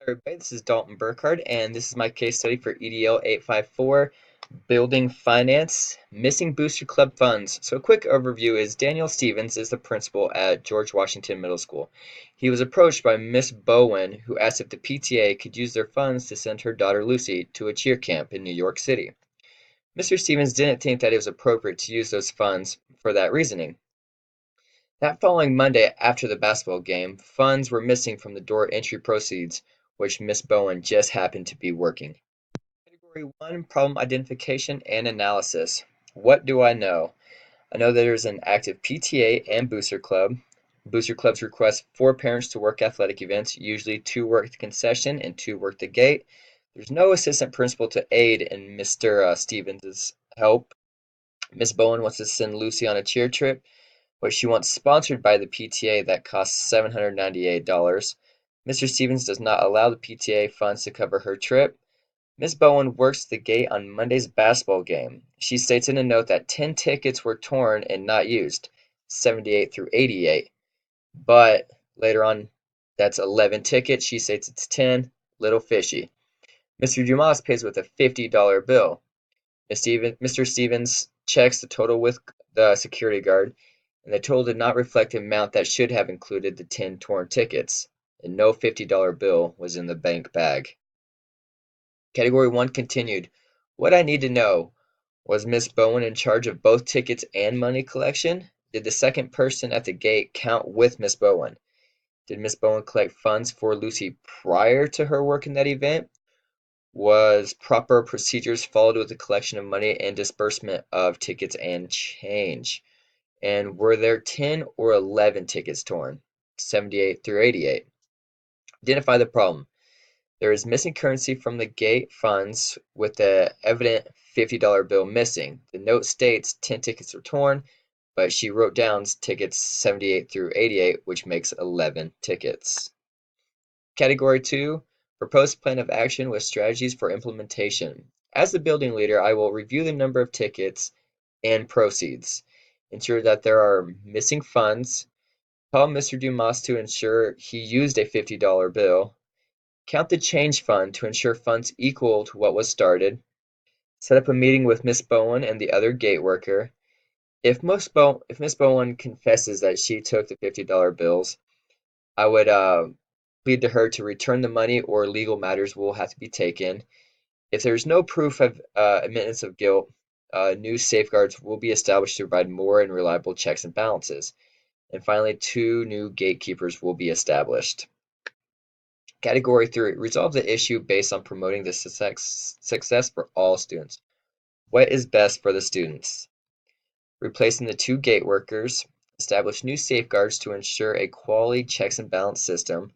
Everybody, this is Dalton Burkhardt, and this is my case study for EDL 854, Building Finance, Missing Booster Club Funds. So a quick overview is Daniel Stevens is the principal at George Washington Middle School. He was approached by Miss Bowen, who asked if the PTA could use their funds to send her daughter Lucy to a cheer camp in New York City. Mr. Stevens didn't think that it was appropriate to use those funds for that reasoning. That following Monday after the basketball game, funds were missing from the door entry proceeds, which Miss Bowen just happened to be working. Category 1, Problem Identification and Analysis. What do I know? I know there's an active PTA and Booster Club. Booster Clubs request 4 parents to work athletic events, usually 2 work the concession and 2 work the gate. There's no assistant principal to aid in Mr. Stevens' help. Miss Bowen wants to send Lucy on a cheer trip, which she wants sponsored by the PTA that costs $798. Mr. Stevens does not allow the PTA funds to cover her trip. Miss Bowen works the gate on Monday's basketball game. She states in a note that 10 tickets were torn and not used, 78 through 88. But later on, that's 11 tickets. She states it's 10. Little fishy. Mr. Dumas pays with a $50 bill. Mr. Stevens checks the total with the security guard, and the total did not reflect the amount that should have included the 10 torn tickets, and no $50 bill was in the bank bag. Category 1 continued. What I need to know: was Miss Bowen in charge of both tickets and money collection? Did the second person at the gate count with Miss Bowen? Did Miss Bowen collect funds for Lucy prior to her work in that event? Was proper procedures followed with the collection of money and disbursement of tickets and change? And were there 10 or 11 tickets torn? 78 through 88. Identify the problem. There is missing currency from the gate funds with the evident $50 bill missing. The note states 10 tickets were torn, but she wrote down tickets 78 through 88, which makes 11 tickets. Category 2, Proposed Plan of Action with Strategies for Implementation. As the building leader, I will review the number of tickets and proceeds, ensure that there are missing funds, call Mr. Dumas to ensure he used a $50 bill, count the change fund to ensure funds equal to what was started, set up a meeting with Miss Bowen and the other gate worker. If Miss Bowen confesses that she took the $50 bills, I would plead to her to return the money or legal matters will have to be taken. If there's no proof of admittance of guilt, new safeguards will be established to provide more and reliable checks and balances. And finally, 2 new gatekeepers will be established. Category 3, resolve the issue based on promoting the success for all students. What is best for the students? Replacing the 2 gate workers, establish new safeguards to ensure a quality checks and balance system,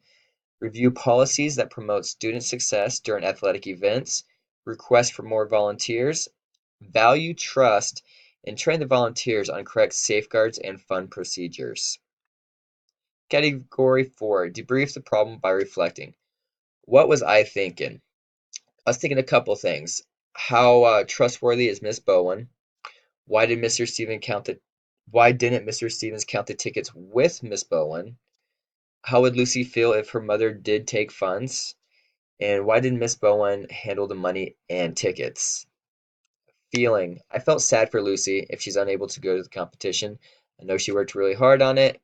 review policies that promote student success during athletic events, request for more volunteers, value trust, and train the volunteers on correct safeguards and fund procedures. Category 4, debrief the problem by reflecting. What was I thinking? I was thinking a couple things. How trustworthy is Miss Bowen? Why did Mr. Stevens count the Why didn't Mr. Stevens count the tickets with Miss Bowen? How would Lucy feel if her mother did take funds? And why did Miss Bowen handle the money and tickets? Feeling. I felt sad for Lucy if she's unable to go to the competition. I know she worked really hard on it.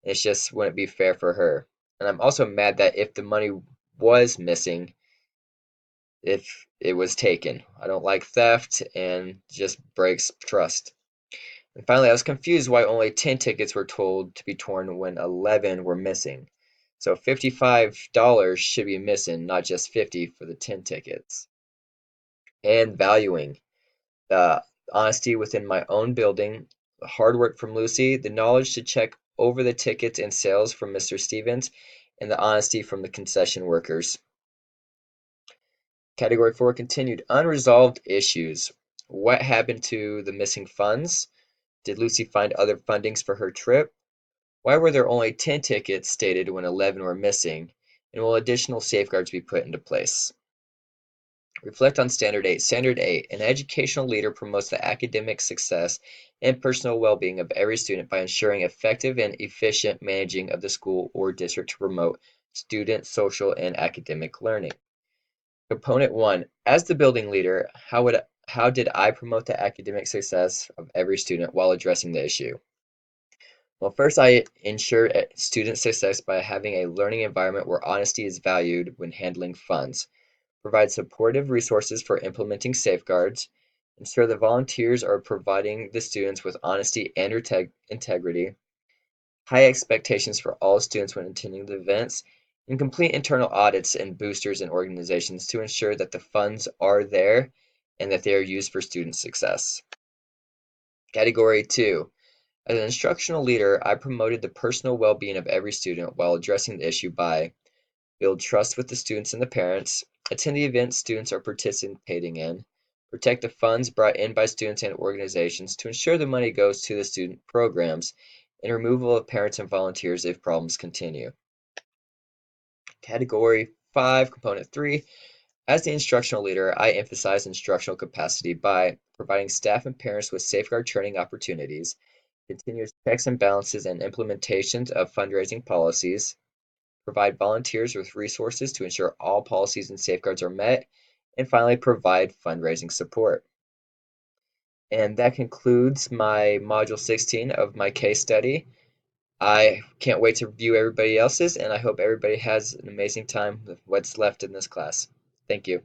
And it just wouldn't be fair for her. And I'm also mad that if the money was missing, if it was taken. I don't like theft and just breaks trust. And finally, I was confused why only 10 tickets were told to be torn when 11 were missing. So $55 should be missing, not just 50 for the 10 tickets. And valuing the honesty within my own building, the hard work from Lucy, the knowledge to check over the tickets and sales from Mr. Stevens, and the honesty from the concession workers. Category 4 continued. Unresolved issues. What happened to the missing funds? Did Lucy find other fundings for her trip? Why were there only 10 tickets stated when 11 were missing? And will additional safeguards be put into place? Reflect on Standard 8. Standard 8. An educational leader promotes the academic success and personal well-being of every student by ensuring effective and efficient managing of the school or district to promote student, social, and academic learning. Component 1. As the building leader, how did I promote the academic success of every student while addressing the issue? Well, first, I ensure student success by having a learning environment where honesty is valued when handling funds, provide supportive resources for implementing safeguards, ensure the volunteers are providing the students with honesty and integrity, high expectations for all students when attending the events, and complete internal audits and boosters and organizations to ensure that the funds are there and that they are used for student success. Category 2. As an instructional leader, I promoted the personal well-being of every student while addressing the issue by build trust with the students and the parents, attend the events students are participating in, protect the funds brought in by students and organizations to ensure the money goes to the student programs, and removal of parents and volunteers if problems continue. Category 5, Component 3. As the instructional leader, I emphasize instructional capacity by providing staff and parents with safeguard training opportunities, continuous checks and balances and implementations of fundraising policies, provide volunteers with resources to ensure all policies and safeguards are met, and finally, provide fundraising support. And that concludes my Module 16 of my case study. I can't wait to review everybody else's, and I hope everybody has an amazing time with what's left in this class. Thank you.